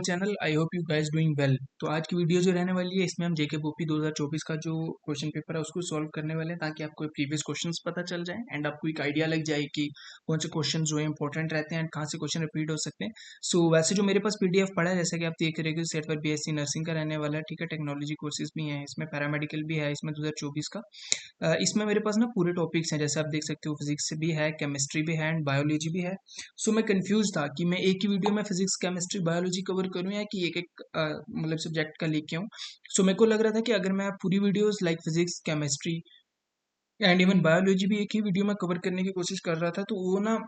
Channel I hope you guys doing well. तो आज की वीडियो जो रहने वाली है इसमें हम जेके बोपी 2024 का जो क्वेश्चन पेपर है उसको सॉल्व करने वाले हैं ताकि आपको प्रीवियस क्वेश्चंस पता चल जाए एंड आपको एक आइडिया लग जाए कि कौन से क्वेश्चन जो है इंपॉर्टेंट रहते हैं एंड कहाँ से क्वेश्चन रिपीट हो सकते हैं। सो वैसे जो मेरे पास पीडीएफ पड़ा है जैसा कि आप देख रहे हो सेट पर बीएससी नर्सिंग का रहने वाला है, ठीक है। टेक्नोलॉजी कोर्सेज भी हैं इसमें, पैरामेडिकल भी है इसमें 2024 का। इसमें मेरे पास ना पूरे टॉपिक्स हैं, जैसे आप देख सकते हो फिजिक्स भी है, केमिस्ट्री भी है एंड बायोलॉजी भी है। सो मैं कंफ्यूज था कि मैं एक ही वीडियो में फिजिक्स केमिस्ट्री बायोलॉजी कवर करूं या कि एक एक मतलब सब्जेक्ट का लेके आऊं। सो मेरे को लग रहा था कि अगर मैं पूरी videos like physics chemistry and even biology भी एक ही वीडियो में कवर करने की कोशिश कर रहा था तो वो ना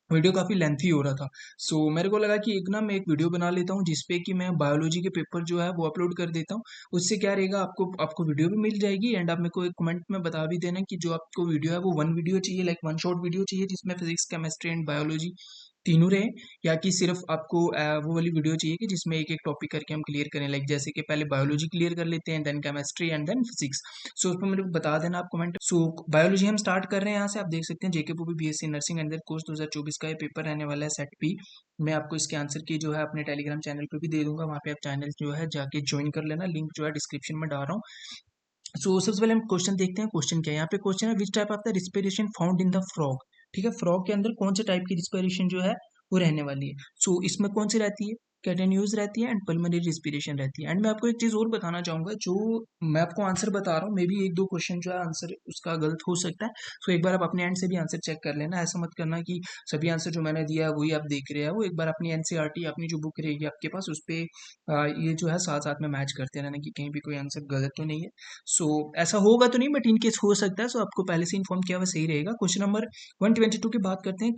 वीडियो काफ़ी लेंथी हो रहा था। सो मेरे को लगा कि एक ना मैं एक वीडियो बना लेता हूँ जिसपे कि मैं बायोलॉजी के पेपर जो है वो अपलोड कर देता हूँ। उससे क्या रहेगा, आपको आपको वीडियो भी मिल जाएगी एंड आप मेरे को एक कमेंट में बता भी देना कि जो आपको वीडियो है वो वन वीडियो चाहिए, लाइक वन शॉट वीडियो चाहिए जिसमें फिजिक्स केमिस्ट्री एंड बायोलॉजी तीनों रहे, या कि सिर्फ आपको वो वाली वीडियो चाहिए कि जिसमें एक एक टॉपिक करके हम क्लियर करें, लाइक जैसे कि पहले बायोलॉजी क्लियर कर लेते हैं then chemistry and then physics. So उस पर मेरे को बता देना आप कमेंट। सो बायोलॉजी हम स्टार्ट कर रहे हैं यहाँ से, आप देख सकते हैं JK P BSc nursing under course 2024 का ये पेपर रहने वाला है सेट पी। मैं आपको इसके आंसर की जो है अपने टेलीग्राम चैनल पे भी दे दूंगा, वहाँ पे आप चैनल जो है जाके ज्वाइन कर लेना, लिंक जो है डिस्क्रिप्शन में डाल रहा हूँ। सो सबसे पहले हम क्वेश्चन देखते हैं। क्वेश्चन क्या है यहाँ पे, क्वेश्चन है विच type of the respiration found in the frog. ठीक है, फ्रॉग के अंदर कौन से टाइप की रिस्पिरेशन जो है वो रहने वाली है। सो इसमें कौन सी रहती है, कैटेन्यूज रहती है एंड पल्मोनरी रिस्पिरेशन रहती है। एंड मैं आपको एक चीज और बताना चाहूंगा, जो मैं आपको आंसर बता रहा हूँ मे भी एक दो क्वेश्चन जो है आंसर उसका गलत हो सकता है। सो एक बार आप अपने एंड से भी आंसर चेक कर लेना, ऐसा मत करना कि सभी आंसर जो मैंने दिया है वही आप देख रहे हैं। वो एक बार अपनी एनसीईआरटी अपनी जो बुक रहेगी आपके पास उस पर ये जो है साथ साथ में मैच करते रहना कि कहीं भी कोई आंसर गलत तो नहीं है। सो ऐसा होगा तो नहीं बट इन केस हो सकता है, सो आपको पहले से इन्फॉर्म किया हुआ सही रहेगा। क्वेश्चन नंबर 122 की बात करते हैं।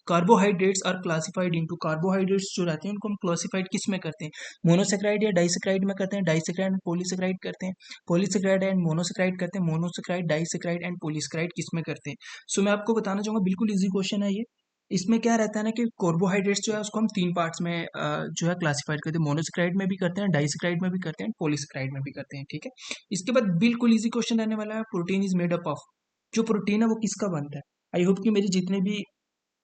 Carbohydrates are classified into, carbohydrates जो रहते हैं उनको हम क्लासिफाइड किस में करते हैं, मोनोसेक्राइड या डाइसेक्राइड में करते हैं, डाइसेक्राइड एंड पॉलीसेक्राइड करते हैं, पॉलीसेक्राइड एंड मोनोसेक्राइड करते हैं, मोनोसेक्राइड डाइसेक्राइड एंड पॉलीसेक्राइड किस में करते हैं। सो मैं आपको बताना चाहूंगा, बिल्कुल इजी क्वेश्चन है ये। इसमें क्या रहता है ना कि कार्बोहाइड्रेट्स जो है उसको हम तीन पार्ट्स में जो है क्लासिफाइड करते हैं, मोनोसेक्राइड में भी करते हैं, डाइसेक्राइड में भी करते हैं, पॉलीसेक्राइड में भी करते हैं, ठीक है। इसके बाद बिल्कुल इजी क्वेश्चन रहने वाला है, protein is made up of. जो प्रोटीन है वो किसका बनता है। आई होप कि मेरे जितने भी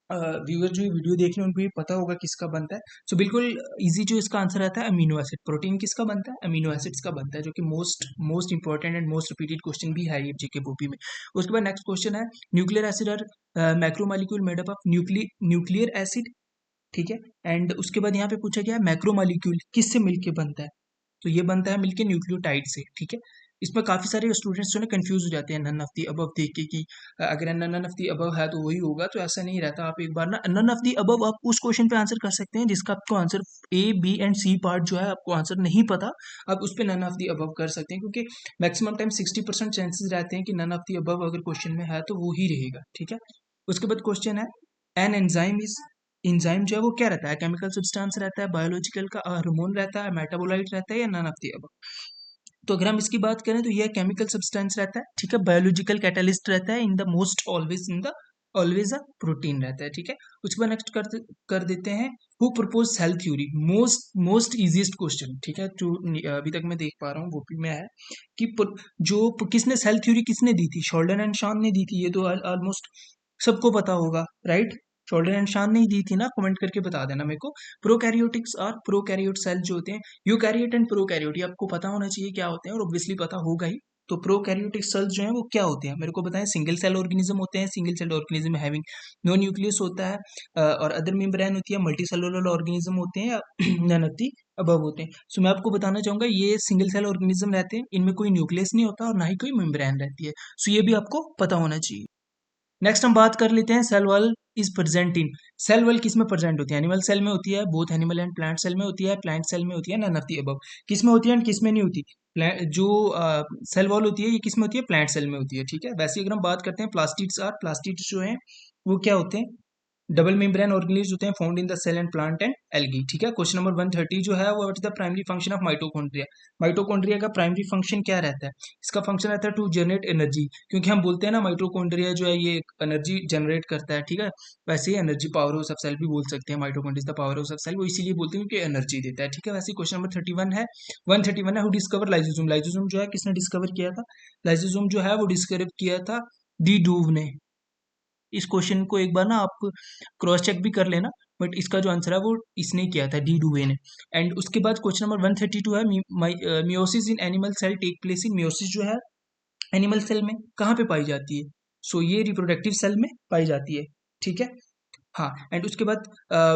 व्यूअर जो वीडियो देख रहे हैं उनको ये पता होगा किसका बनता है। सो बिल्कुल इजी जो इसका आंसर आता है अमीनो एसिड। प्रोटीन किसका बनता है, अमीनो एसिड्स का बनता है, जो कि most most important and most repeated question भी है ये जीके बोपी में। उसके बाद नेक्स्ट क्वेश्चन है न्यूक्लियर एसिड और macromolecule made up of nuclear acid, ठीक है। एंड उसके बाद यहाँ पे पूछा गया है मैक्रोमोलिक्यूल किससे मिलके बनता है, तो ये बनता है मिलके न्यूक्लियोटाइड से, ठीक है। इसमें काफी सारे स्टूडेंट्स जो है कंफ्यूज हो जाते हैं नन ऑफ दी अबव देख के कि अगर नन ऑफ दी अबव है तो वही होगा, तो ऐसा नहीं रहता। आप एक बार ना नन ऑफ दी अबव आप उस क्वेश्चन पे आंसर कर सकते हैं जिसका आपको answer A B and C part जो है आपको आंसर नहीं पता, आप उस पर नन ऑफ दी अबव कर सकते हैं, क्योंकि मैक्सिमम टाइम 60% चांसेस रहते हैं कि नन ऑफ दी अबव अगर क्वेश्चन में है तो वो ही रहेगा, ठीक है। उसके बाद क्वेश्चन है एन एंजाइम इज, इंजाइम जो है वो क्या रहता है, केमिकल सब्सटेंस रहता है, बायोलॉजिकल का हार्मोन रहता है, मेटाबोलाइट रहता है, या नन ऑफ द अबव। तो अगर हम इसकी बात करें तो यह केमिकल सब्सटेंस रहता है, ठीक है। बायोलॉजिकल कैटलिस्ट रहता है, in the most always in the always a protein रहता है, ठीक है। उसके बाद नेक्स्ट कर देते हैं who propose cell theory, most most easiest question, ठीक है, जो अभी तक मैं देख पा रहा हूँ वो भी में है कि किसने सेल थ्योरी किसने दी थी, शोल्डन एंड शॉन ने दी थी, ये तो ऑलमोस्ट सबको पता होगा, राइट। शोल्डन एंड शॉन ने ही दी थी ना, कमेंट करके बता देना मेरे को। प्रोकैरियोटिक्स और प्रोकैरियोट सेल जो होते हैं, यूकैरियोट एंड प्रोकैरियोट, ये आपको पता होना चाहिए क्या होते हैं और ऑब्वियसली पता होगा ही। तो प्रोकैरियोटिक सेल्स जो हैं वो क्या होते हैं मेरे को बताएं। सिंगल सेल ऑर्गेनिज्म होते हैं, single cell organism having no nucleus होता है और अदर मेम्ब्रेन होती है, मल्टी सेलुलर ऑर्गेनिज्म होते हैं, नन ऑफ दी अबव होते हैं। सो मैं आपको बताना चाहूंगा ये सिंगल सेल ऑर्गेनिज्म रहते हैं, इनमें कोई न्यूक्लियस नहीं होता और ना ही कोई मेम्ब्रेन रहती है। सो ये भी आपको पता होना चाहिए। नेक्स्ट हम बात कर लेते हैं cell wall is present in, cell wall किस में प्रेजेंट होती है, एनिमल सेल में होती है, both animal and plant cell में होती है, प्लांट सेल में होती है, नन ऑफ दी अबव। किस में होती है एंड किस में नहीं होती, जो सेल वॉल होती है ये किस में होती है, प्लांट सेल में होती है, ठीक है। वैसे अगर हम बात करते हैं प्लास्टिड्स, और प्लास्टिड्स जो है वो क्या होते हैं, डबल मेम्ब्रेन ऑर्गेनिल्स होते हैं, found in the cell and plant and algae, ठीक है। क्वेश्चन नंबर 130 जो है वो what is the primary function of mitochondria, mitochondria का प्राइमरी फंक्शन क्या रहता है, इसका फंक्शन रहता है टू जनरेट एनर्जी, क्योंकि हम बोलते हैं ना माइटोकॉन्ड्रिया जो है ये एनर्जी जनरेट करता है, ठीक है। वैसे ही energy power house of cell भी बोल सकते हैं, mitochondria the power house of cell, वो इसीलिए बोलते हैं क्योंकि एनर्जी देता है, ठीक है। वैसे क्वेश्चन नंबर 31 है, 131 है, हु डिस्कवर लाइसोसोम, लाइसोसोम जो है किसने डिस्कवर किया था, लाइसोसोम जो है वो डिस्कवर किया था डी डूव ने। इस क्वेश्चन को एक बार ना आप क्रॉस चेक भी कर लेना, बट इसका जो आंसर है वो इसने किया था, डी डुवे ने। एंड उसके बाद क्वेश्चन नंबर 132 है, meiosis in animal cell take place in, meiosis जो है एनिमल सेल में कहाँ पे पाई जाती है? सो ये रिप्रोडक्टिव सेल में पाई जाती है, ठीक है। हाँ, एंड उसके बाद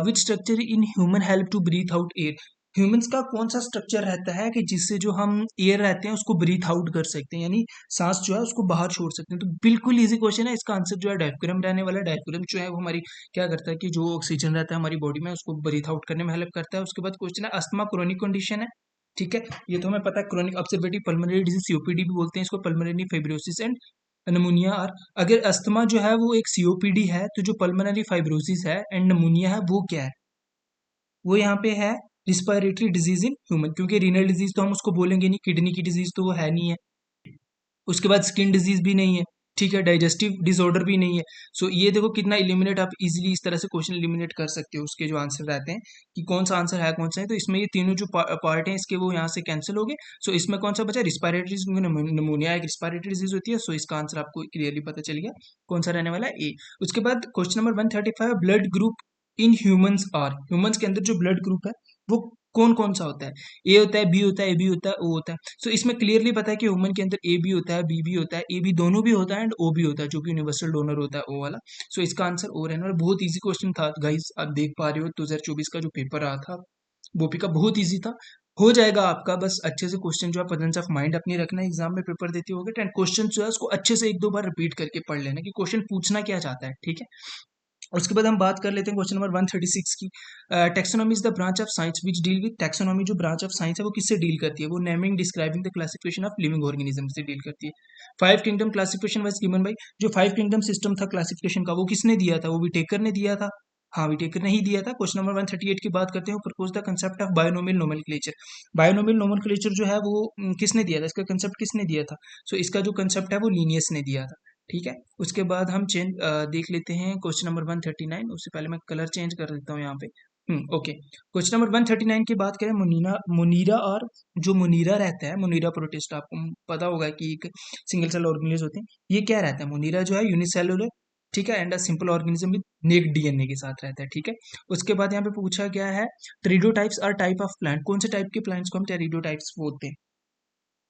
which structure in human help to breathe out air, humans का कौन सा स्ट्रक्चर रहता है कि जिससे जो हम एयर रहते हैं उसको ब्रीथ आउट कर सकते हैं, यानी सांस जो है उसको बाहर छोड़ सकते हैं। तो बिल्कुल इजी क्वेश्चन है, इसका आंसर जो है डायफ्राम रहने वाला है। डायफ्राम जो है वो हमारी क्या करता है कि जो ऑक्सीजन रहता है हमारी बॉडी में उसको ब्रीथ आउट करने में हेल्प करता है। उसके बाद क्वेश्चन है अस्थमा क्रोनिक कंडीशन है, ठीक है, ये तो हमें पता है। क्रोनिक ऑब्जर्वेटिव पल्मोनरी डिजीज, सीओपीडी भी बोलते हैं इसको, पल्मोनरी फाइब्रोसिस एंड नमूनिया। और अगर अस्थमा जो है वो एक सीओपीडी है, तो जो पल्मोनरी फाइब्रोसिस है एंड नमूनिया है वो क्या है? वो यहाँ पे है रिस्पायरेटरी डिजीज इन ह्यूमन, क्योंकि रीनल डिजीज तो हम उसको बोलेंगे नहीं, किडनी की डिजीज तो वो है नहीं है। उसके बाद स्किन डिजीज भी नहीं है, ठीक है, डाइजेस्टिव डिसऑर्डर भी नहीं है। सो ये देखो कितना इलिमिनेट, आप इजीली इस तरह से क्वेश्चन इलिमिनेट कर सकते हो उसके जो आंसर रहते हैं कि कौन सा आंसर है कौन सा है। तो इसमें ये तीनों जो पार्ट हैं इसके वो यहाँ से कैंसिल हो गए। सो इसमें कौन सा बचा? रिस्पायरेटरी, नमूनिया एक रिस्पायरेटरी डिजीज होती है। सो इसका आंसर आपको क्लियरली पता चल गया कौन सा रहने वाला है, ए। उसके बाद question number 135, blood group in humans are, humans के अंदर जो ब्लड ग्रुप है वो कौन कौन सा होता है? ए होता है, बी होता है, ए बी होता है, ओ होता है। सो इसमें क्लियरली पता है कि ह्यूमन के अंदर ए बी होता है, बी भी होता है, ए बी दोनों भी होता है एंड ओ भी होता है, जो कि यूनिवर्सल डोनर होता है, ओ वाला। सो इसका आंसर ओ रहना है। बहुत इजी क्वेश्चन था गाइस, आप देख पा रहे हो 2024 का जो पेपर रहा था बोपी का, बहुत इजी था। हो जाएगा आपका, बस अच्छे से क्वेश्चन जो है प्रेजेंस ऑफ माइंड अपनी रखना, एग्जाम में पेपर देते होगे एंड क्वेश्चन जो है उसको अच्छे से एक दो बार रिपीट करके पढ़ लेना कि क्वेश्चन पूछना क्या चाहता है, ठीक है। उसके बाद हम बात कर लेते हैं क्वेश्चन नंबर 136 की। Taxonomy is the branch of science which deal with, taxonomy जो ब्रांच ऑफ साइंस है वो किससे डील करती है? वो naming describing the classification of living organism से डील करती है। Five kingdom classification was given by, जो फाइव किंगडम सिस्टम था क्लासिफिकेशन का वो किसने दिया था? वो विटेकर ने दिया था। हाँ, विटेकर ने ही दिया था। क्वेश्चन नंबर 138 की बात करते हैं, propose the concept of binomial nomenclature. Binomial nomenclature जो है वो किसने दिया था? इसका कंसेप्ट किसने दिया था? सो इसका जो कंसेप्ट है वो लीनियस ने दिया था, ठीक है। उसके बाद हम देख लेते हैं क्वेश्चन नंबर 139। उससे पहले मैं कलर चेंज कर देता हूँ यहाँ पे। ओके, क्वेश्चन नंबर 139 की बात करें, मुनीरा और जो मुनीरा रहता है, मुनीरा प्रोटिस्टा, आपको पता होगा कि एक सिंगल सेल ऑर्गेनिज्म होते हैं। ये क्या रहता है? मुनीरा जो है यूनिसेलुलर, ठीक है, and a simple organism with neck DNA के साथ रहता है, ठीक है। उसके बाद यहाँ पे पूछा गया है टेरिडोटाइप्स आर टाइप ऑफ प्लांट, कौन से टाइप के प्लांट्स को हम टेरिडोटाइप्स बोलते हैं?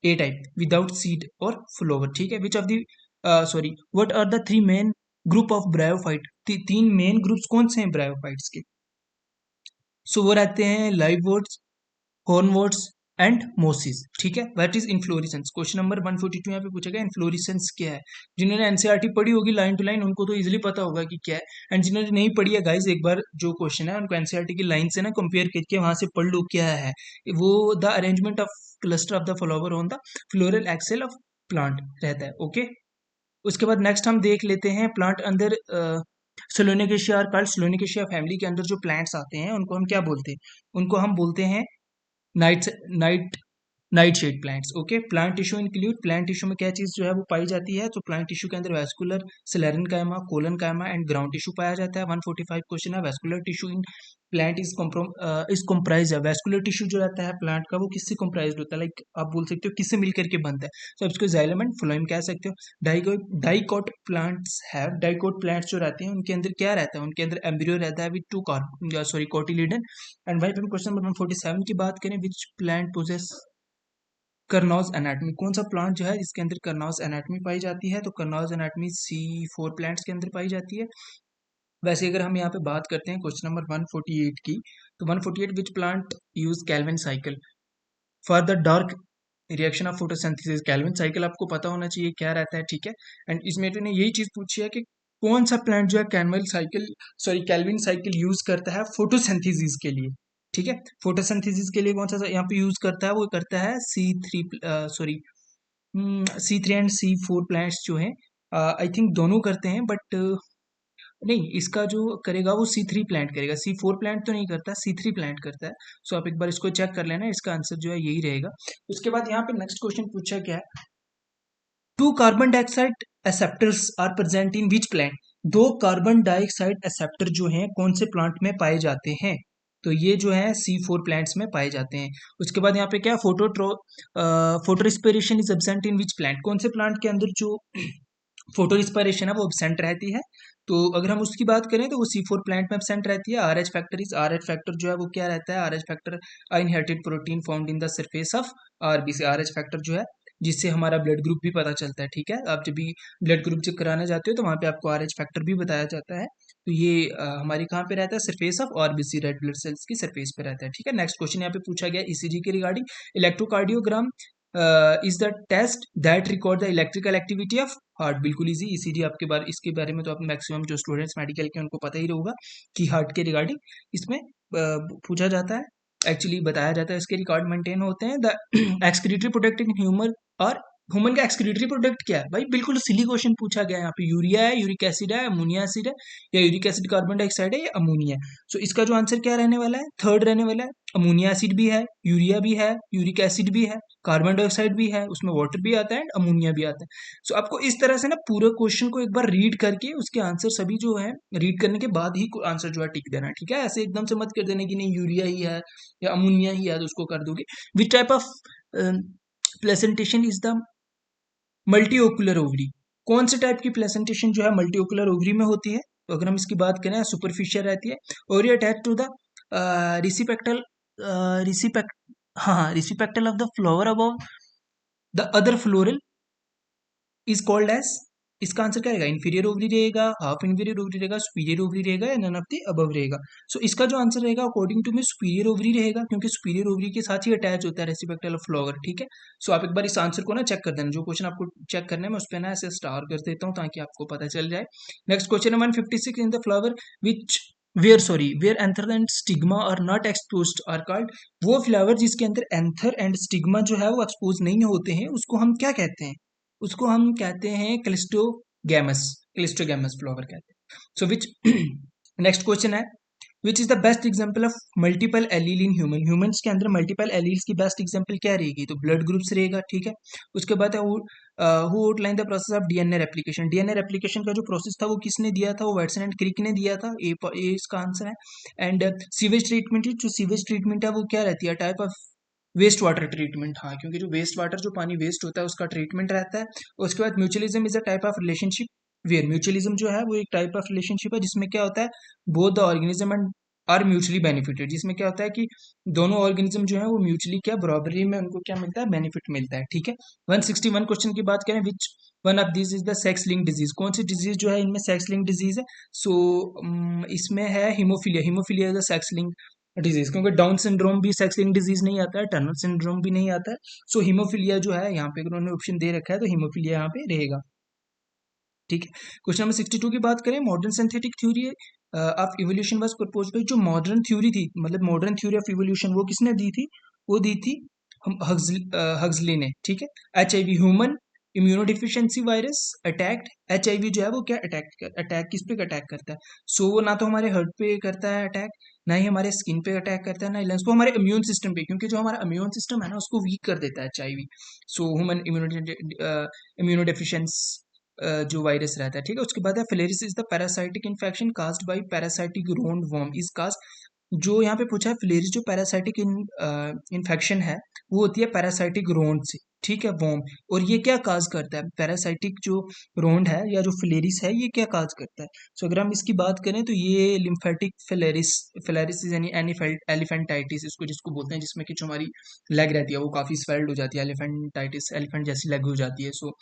ए टाइप विदाउट सीड और फ्लावर, ठीक है। Which of the sorry what are the three main group of bryophyte, तीन मेन ग्रुप्स कौन से हैं ब्रायोफाइट्स के? सो वो रहते हैं liverworts, hornworts and mosses, ठीक है। व्हाट इज इन्फ्लोरेसेंस? क्वेश्चन नंबर 142 यहाँ पे पूछा गया इन्फ्लोरेसेंस क्या है। जिन्होंने एनसीईआरटी पढ़ी होगी लाइन टू लाइन उनको तो इजीली पता होगा कि क्या है, एंड जिन्होंने नहीं पढ़ी है गाइस, एक बार जो क्वेश्चन है उनको एनसीईआरटी की लाइन से ना कंपेयर करके वहां से पढ़ लो क्या है वो। The arrangement of cluster of the flower on the floral axis of plant रहता है, ओके। उसके बाद नेक्स्ट हम देख लेते हैं प्लांट अंदर सोलोनिकेशिया और कॉल्ड सोलोनिकेशिया फैमिली के अंदर जो प्लांट्स आते हैं उनको हम क्या बोलते हैं? उनको हम बोलते हैं night night night shade plants, okay. Plant tissue include, plant tissue में क्या चीज जो है वो पाई जाती है? तो प्लांट टिश्यू के अंदर वैस्कुलर, सिलेरन कायमा, कोलन कायमा एंड ग्राउंड टिश्यू पाया जाता है। 145 क्वेश्चन है, vascular tissue in plant is comprise है। वैस्कुलर टिश्यू जो रहता है प्लांट का वो किससे कम्प्राइज होता है? लाइक आप बोल सकते हो किससे मिलकर के बनता है? तो आप इसको जाइलम एंड फ्लोएम कह सकते हो। डाइकोट प्लांट्स है, डाइकोट प्लांट्स जो रहते हैं उनके अंदर क्या रहता है? उनके अंदर एम्ब्रियो रहता है with two sorry cotyledon. And वहीं पे क्वेश्चन नंबर 147 की बात करें, विच प्लांट पोजेस करनौज एनाटॉमी, कौन सा प्लांट जो है जिसके अंदर करनौज एनाटॉमी पाई जाती है? तो करनौज एनाटॉमी C4 प्लांट्स के अंदर पाई जाती है। वैसे अगर हम यहाँ पे बात करते हैं क्वेश्चन नंबर 148 की, तो 148 which plant use Calvin cycle for the dark reaction of photosynthesis. Calvin cycle आपको पता होना चाहिए क्या रहता है, ठीक है। एंड इसमें तो ने यही चीज पूछी है कि कौन सा प्लांट जो है कैल्विन साइकिल यूज करता है फोटोसिंथेसिस के लिए, ठीक है। फोटोसिंथेसिस के लिए कौन सा यहाँ पे यूज करता है? वो करता है C3 एंड C4 प्लांट्स जो है, आई थिंक दोनों करते हैं, बट नहीं, इसका जो करेगा वो C3 प्लांट करेगा, C4 प्लांट तो नहीं करता, C3 प्लांट करता है। सो आप एक बार इसको चेक कर लेना, इसका आंसर जो है यही रहेगा। उसके बाद यहाँ पे नेक्स्ट क्वेश्चन पूछा क्या है, two carbon dioxide acceptors are present in which plant, दो कार्बन डाइऑक्साइड एक्सेप्टर जो हैं कौन से प्लांट में पाए जाते हैं? तो ये जो है C4 प्लांट्स में पाए जाते हैं। उसके बाद यहाँ पे क्या, photo respiration is absent in which plant, कौन से प्लांट के अंदर जो फोटो रिस्पिरेशन है वो एब्सेंट रहती है? तो अगर हम उसकी बात करें तो वो C4 प्लांट में एब्सेंट रहती है। RH फैक्टर जो है वो क्या रहता है, RH factor an inherited protein found in the surface of RBC। RH factor जो है जिससे हमारा ब्लड ग्रुप भी पता चलता है, ठीक है। आप जब भी ब्लड ग्रुप चेक कराने जाते हो तो वहाँ पे आपको RH फैक्टर भी बताया जाता है। तो ये हमारे कहाँ पे रहता है, surface of RBC, red blood cells की सरफेस पे रहता है, ठीक है। नेक्स्ट क्वेश्चन यहाँ पे पूछा गया ECG के regarding. Electrocardiogram is the test that record the electrical activity of heart. बिल्कुल इजी, ECG आपके बारे इसके बारे में तो आप मैक्सिमम जो स्टूडेंट्स मेडिकल के उनको पता ही होगा कि हार्ट के रिगार्डिंग इसमें पूछा जाता है, एक्चुअली बताया जाता है। इसके रिकॉर्ड मेंटेन होते हैं। The excretory product in human, और ह्यूमन का एक्सक्रीटरी प्रोडक्ट क्या है भाई, बिल्कुल सिली क्वेश्चन पूछा गया है यहाँ पे। यूरिया है, यूरिक एसिड है, अमोनिया एसिड है, या यूरिक एसिड कार्बन डाइऑक्साइड है, या अमोनिया है। सो इसका जो आंसर क्या रहने वाला है, थर्ड रहने वाला है। अमोनिया एसिड भी है, यूरिया भी है, यूरिक एसिड भी है, कार्बन डाइऑक्साइड भी है, उसमें वाटर भी आता है एंड अमोनिया भी आता है। सो आपको इस तरह से ना पूरे क्वेश्चन को एक बार रीड करके उसके आंसर सभी जो है रीड करने के बाद ही आंसर जो है टिक देना है, ठीक है। ऐसे एकदम से मत कर देना कि नहीं यूरिया ही है या अमोनिया ही है तो उसको कर दोगे। Which type of placentation is the multilocular ovary. कौन से टाइप की प्लेसेंटेशन जो है मल्टीओकुलर ओवरी में होती है, तो अगर हम इसकी बात करें सुपरफिशियल रहती है। Ovary attached to the receptacle, receptacle हाँ receptacle of the flower above the other floral is called as. इसका आंसर क्या रहेगा, इंफीरियर ओवरी रहेगा, हाफ इंफीरियर ओवरी रहेगा, सुपीरियर ओवरी रहेगा, या नन ऑफ द अबव रहेगा। सो इसका जो आंसर रहेगा according to me superior ovary रहेगा, क्योंकि सुपीरियर ओवरी के साथ ही अटैच होता है रेसिपेक्टल ऑफ फ्लावर, ठीक है। सो आप एक बार इस आंसर को ना चेक कर देना, जो क्वेश्चन आपको चेक करना है मैं उस पर ना ऐसे स्टार कर देता हूँ ताकि आपको पता चल जाए। नेक्स्ट क्वेश्चन है 156, in the flower which where anther and stigma are not exposed are called. वो फ्लावर जिसके अंदर एंथर एंड स्टिग्मा जो है वो एक्सपोज नहीं होते हैं उसको हम क्या कहते हैं, उसको हम कहते हैं क्लिस्टोगैमस, क्लिस्टोगैमस फ्लावर कहते हैं। सो विच नेक्स्ट क्वेश्चन है which is the best example of multiple allele in human. Humans के अंदर मल्टीपल एलील्स की बेस्ट एग्जांपल क्या रहेगी, तो ब्लड ग्रुप्स रहेगा, ठीक है। उसके बाद है who outline the process of DNA replication. DNA replication का जो प्रोसेस था वो किसने दिया था, वो वाटसन एंड क्रिक ने दिया था, ये इसका आंसर है। एंड सीवेज ट्रीटमेंट, जो सीवेज ट्रीटमेंट है वो क्या रहती है, type of waste water treatment, हाँ क्योंकि जो वेस्ट वाटर जो पानी वेस्ट होता है उसका ट्रीटमेंट रहता है। उसके बाद mutualism is a type of relationship where, mutualism जो है वो एक टाइप ऑफ रिलेशनशिप है जिसमें क्या होता है, both the organism and are mutually benefited, जिसमें क्या होता है कि दोनों ऑर्गेनिज्म जो है वो म्यूचुअली क्या बराबरी में उनको क्या मिलता है, बेनिफिट मिलता है, ठीक है। 161 क्वेश्चन की बात करें, which one of this is the sex link disease. कौन सी डिजीज जो है इनमें सेक्स लिंक डिजीज है, सो इसमें है haemophilia. Haemophilia is the sex link disease, क्योंकि डाउन सिंड्रोम भी सेक्स लिंक डिजीज नहीं आता है, टर्नर सिंड्रोम भी नहीं आता है। सो हीमोफीलिया जो है यहाँ पे उन्होंने ऑप्शन दे रखा है तो हीमोफीलिया यहाँ पे रहेगा, ठीक है। क्वेश्चन नंबर 62 की बात करें, modern synthetic theory of evolution was proposed by. जो मॉडर्न थ्योरी थी, मतलब मॉडर्न थ्योरी ऑफ इवोल्यूशन वो किसने दी थी, वो दी थी हम हग्सली ने, ठीक है। HIV human immunodeficiency virus attacked, HIV जो है वो क्या अटैक किस पे अटैक करता है, सो वो ना तो हमारे हार्ट पे करता है अटैक, ना ही हमारे स्किन पे अटैक करता है, ना ही लंग्स को, हमारे इम्यून सिस्टम पे, क्योंकि जो हमारा इम्यून सिस्टम है ना उसको वीक कर देता है HIV। सो ह्यूमन इम्यूनोडिफिशियंस जो वायरस रहता है, ठीक है। उसके बाद है filariasis is the parasitic infection caused by parasitic round worm is caused. जो यहाँ पे पूछा है फिलेरिस जो पैरासाइटिक इन्फेक्शन है वो होती है पैरासाइटिक रोंड से, ठीक है, वर्म। और ये क्या काज करता है, पैरासाइटिक जो रोंड है या जो फिलेरिस है ये क्या काज करता है। सो अगर हम इसकी बात करें तो ये लिम्फेटिक फिलेरिस, फिलेरिस यानी एलिफेंटाइटिस इसको जिसको बोलते हैं, जिसमें कि जो हमारी लेग रहती है वो काफी स्वेल्ड हो जाती है, एलिफेंटाइटिस, एलिफेंट जैसी लेग हो जाती है। सो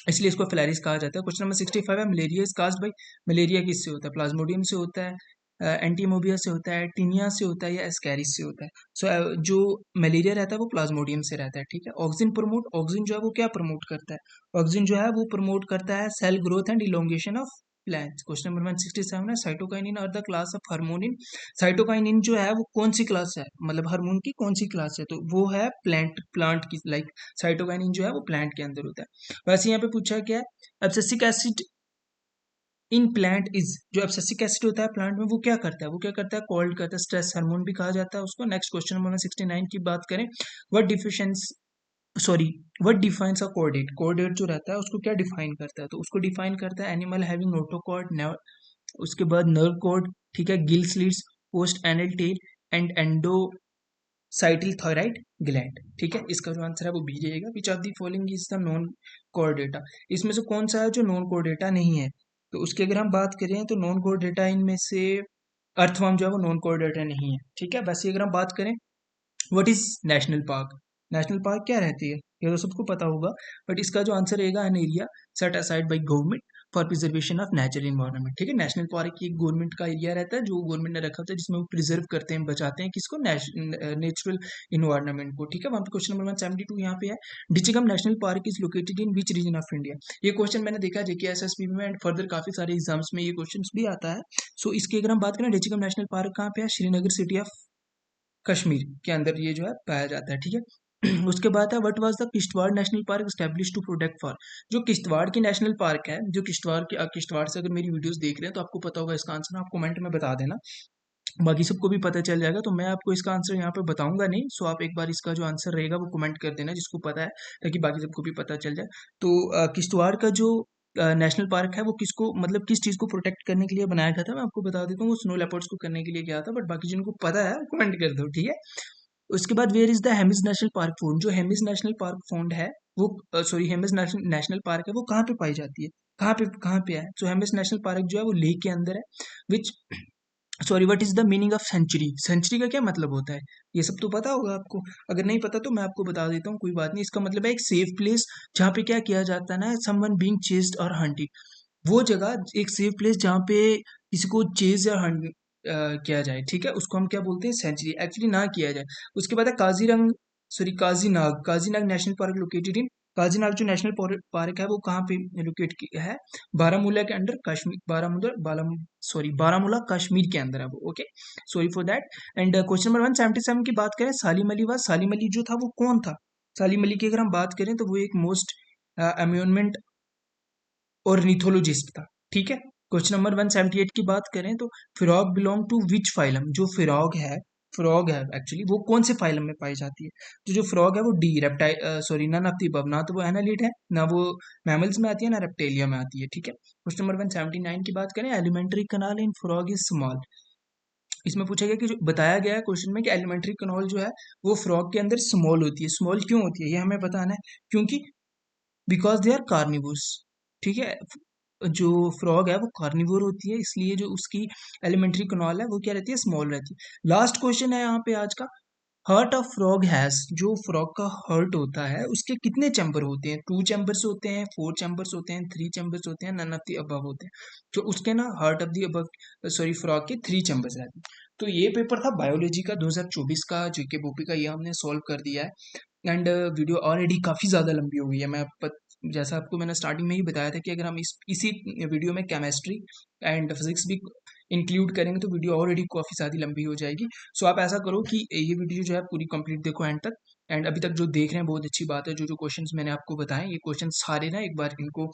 इसलिए इसको फिलैरिस कहा जाता है। क्वेश्चन नंबर 65 है, malaria is caused by. Malaria किससे होता है, प्लाज्मोडियम से होता है, एंटीमोबिया से होता है, टीनिया से होता है, या एस्कैरिस से होता है। सो जो मलेरिया रहता है वो प्लाज्मोडियम से रहता है, ठीक है। ऑक्सीजन प्रमोट, ऑक्सीजन जो है वो क्या प्रमोट करता है, ऑक्सीजन जो है वो प्रमोट करता है cell growth and elongation of plants. Question number 167 है, cytokinin are the class of hormone. Cytokinin जो है वो कौन सी क्लास है, मतलब हार्मोन की कौन सी क्लास है, तो वो है प्लांट की, लाइक साइटोकाइनिन जो है वो प्लांट के अंदर होता है। वैसे यहाँ पे पूछा क्या है, abscisic acid in plant is, जो एब्सिसिक एसिड होता है प्लांट में वो क्या करता है, वो क्या करता है, कोल्ड करता है, स्ट्रेस हार्मोन भी कहा जाता है उसको। नेक्स्ट क्वेश्चन नंबर 69 की बात करें, what deficiencies sorry what defines a chordate. Chordate जो रहता है उसको क्या डिफाइन करता है, तो उसको डिफाइन करता है एनिमल हैविंग नोटोकॉर्ड, उसके बाद नर्व कॉर्ड, ठीक है, gill slits, post anal tail and endostyle thyroid gland, ठीक है। इसका जो आंसर है वो बी रहेगा। Which of the following is the non chordata. इसमें से कौन सा है जो नॉन कोर डेटा नहीं है, तो उसकी अगर हम बात करें तो नॉन कोर डेटा इनमें से अर्थवर्म जो है वो नॉन कोर डेटा नहीं है, ठीक है। वैसे अगर हम बात करें what is national park, national park क्या रहती है ये तो सबको पता होगा, बट इसका जो आंसर रहेगा an area set aside by government for preservation of natural environment, ठीक है। नेशनल पार्क एक गवर्नमेंट का एरिया रहता है जो गवर्नमेंट ने रखा होता है जिसमें वो प्रिजर्व करते हैं, बचाते हैं किसको, नेचुरल इन्वायरमेंट को, ठीक है। वहाँ पे क्वेश्चन नंबर 172 यहाँ पे है, Dachigam national park is located in which region of India. ये क्वेश्चन मैंने देखा जेके एसएसबी में एंड फर्दर काफी सारे एग्जाम्स में ये क्वेश्चन भी आता है। सो इसकी अगर हम बात करें डिचिगम नेशनल पार्क कहाँ पे है, श्रीनगर सिटी ऑफ कश्मीर के अंदर ये जो है पाया जाता है, ठीक है। उसके बाद है what was the Kishtwar national park establish to protect for, जो किश्तवाड़ की नेशनल पार्क है, जो किश्तवाड़ से अगर मेरी वीडियोस देख रहे हैं तो आपको पता होगा इसका आंसर, आप कमेंट में बता देना, बाकी सबको भी पता चल जाएगा। तो मैं आपको इसका आंसर यहाँ पे बताऊंगा नहीं, सो आप एक बार इसका जो आंसर रहेगा वो कमेंट कर देना जिसको पता है, ताकि बाकी सबको भी पता चल जाए। तो किश्तवाड़ का जो नेशनल पार्क है वो किसको, मतलब किस चीज को प्रोटेक्ट करने के लिए बनाया गया था, मैं आपको बता देता हूँ, वो स्नो लेपर्ड्स को करने के लिए गया था, बट बाकी जिनको पता है कमेंट कर दो, ठीक है। उसके बाद where is the Hemis national park found, जो हेमिस नेशनल पार्क फाउंड है वो सॉरी हेमिस नेशनल पार्क है वो कहाँ पे पाई जाती है, कहाँ पे है। सो हेमिस नेशनल पार्क जो है वो लेक के अंदर है, which sorry what is the meaning of century, century का क्या मतलब होता है ये सब तो पता होगा आपको, अगर नहीं पता तो मैं आपको बता देता हूँ, कोई बात नहीं। इसका मतलब है एक सेफ प्लेस जहाँ पे क्या किया जाता है ना, समवन बीइंग चेस्ड और हंटिंग, वो जगह एक सेफ प्लेस जहाँ पे किसी को चेज या हंट किया जाए, ठीक है, उसको हम क्या बोलते हैं, सेंचुरी, एक्चुअली ना किया जाए। उसके बाद है Kazinag, Kazinag national park located in, Kazinag जो नेशनल पार्क है वो कहाँ पे लोकेट है, बारामूला के अंडर, कश्मीर, बारामूला कश्मीर के अंदर है वो, okay, sorry for that. And question number 177 की बात करें, सालिम अली व सालिम अली जो था वो कौन था, सालिम अली की अगर हम बात करें तो वो एक मोस्ट अम्यूनमेंट ऑर्निथोलॉजिस्ट था, ठीक है। क्वेश्चन नंबर 178 की बात करें तो frog belong to which phylum, जो फ्रॉग है एक्चुअली वो कौन से फाइलम में पाई जाती है, तो जो फ्रॉग है वो D reptile sorry none of the above, ना तो वो एनालिड है, ना वो मैमल्स में आती है, ना रेप्टेलिया में आती है, ठीक है। क्वेश्चन नंबर 179 की बात करें, elementary kanal in frog is small, इसमें पूछा गया कि जो बताया गया है क्वेश्चन में कि एलिमेंट्री कनाल जो है वो फ्रॉग के अंदर स्मॉल होती है, स्मॉल क्यों होती है ये हमें बताना है, क्योंकि बिकॉज दे आर कार्निवोर्स, ठीक है। जो फ्रॉग है वो कार्निवोर होती है, इसलिए जो उसकी एलिमेंट्री कनॉल है वो क्या रहती है, स्मॉल रहती है। लास्ट क्वेश्चन है यहाँ पे आज का, हर्ट ऑफ फ्रॉग हैज, जो फ्रॉग का हर्ट होता है उसके कितने चैम्बर होते हैं, 2 चैम्बर्स होते हैं, 4 चैम्बर्स होते हैं, 3 चैम्बर्स होते हैं, नन ऑफ दी अबव होते हैं। तो उसके ना heart of the above sorry frog के 3 चैम्बर्स रहते हैं। तो ये पेपर था बायोलॉजी का 2024 का जीके बोपी का, ये हमने सॉल्व कर दिया है। एंड वीडियो ऑलरेडी काफ़ी ज़्यादा लंबी हो गई है, जैसा आपको मैंने स्टार्टिंग में ही बताया था कि अगर हम इसी वीडियो में केमिस्ट्री एंड फिजिक्स भी इंक्लूड करेंगे तो वीडियो ऑलरेडी काफ़ी ज़्यादा लंबी हो जाएगी। सो आप ऐसा करो कि ये वीडियो जो है पूरी कंप्लीट देखो एंड तक, एंड अभी तक जो देख रहे हैं बहुत अच्छी बात है, जो जो क्वेश्चंस मैंने आपको बताए ये क्वेश्चन सारे ना एक बार इनको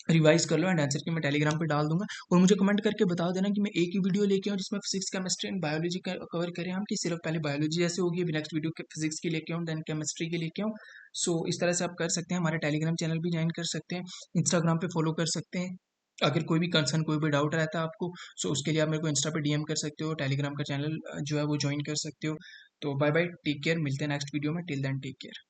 रिवाइज कर लो, एंड आंसर की मैं टेलीग्राम पे डाल दूंगा, और मुझे कमेंट करके बता देना कि मैं एक ही वीडियो लेके आऊँ जिसमें physics chemistry and biology cover करें हम, कि सिर्फ पहले बायोलॉजी जैसे होगी अभी नेक्स्ट वीडियो फिजिक्स की लेके आऊँ देन केमिस्ट्री की लेके आऊँ। सो इस तरह से आप कर सकते हैं, हमारे टेलीग्राम चैनल भी ज्वाइन कर सकते हैं, इंस्टाग्राम पे फॉलो कर सकते हैं। अगर कोई भी कंसर्न कोई भी डाउट रहता है आपको, सो उसके लिए आप मेरे को इंस्टा पे डीएम कर सकते हो, टेलीग्राम का चैनल जो है वो ज्वाइन कर सकते हो। तो बाय बाय, टेक केयर, मिलते हैं नेक्स्ट वीडियो में, टिल देन टेक केयर।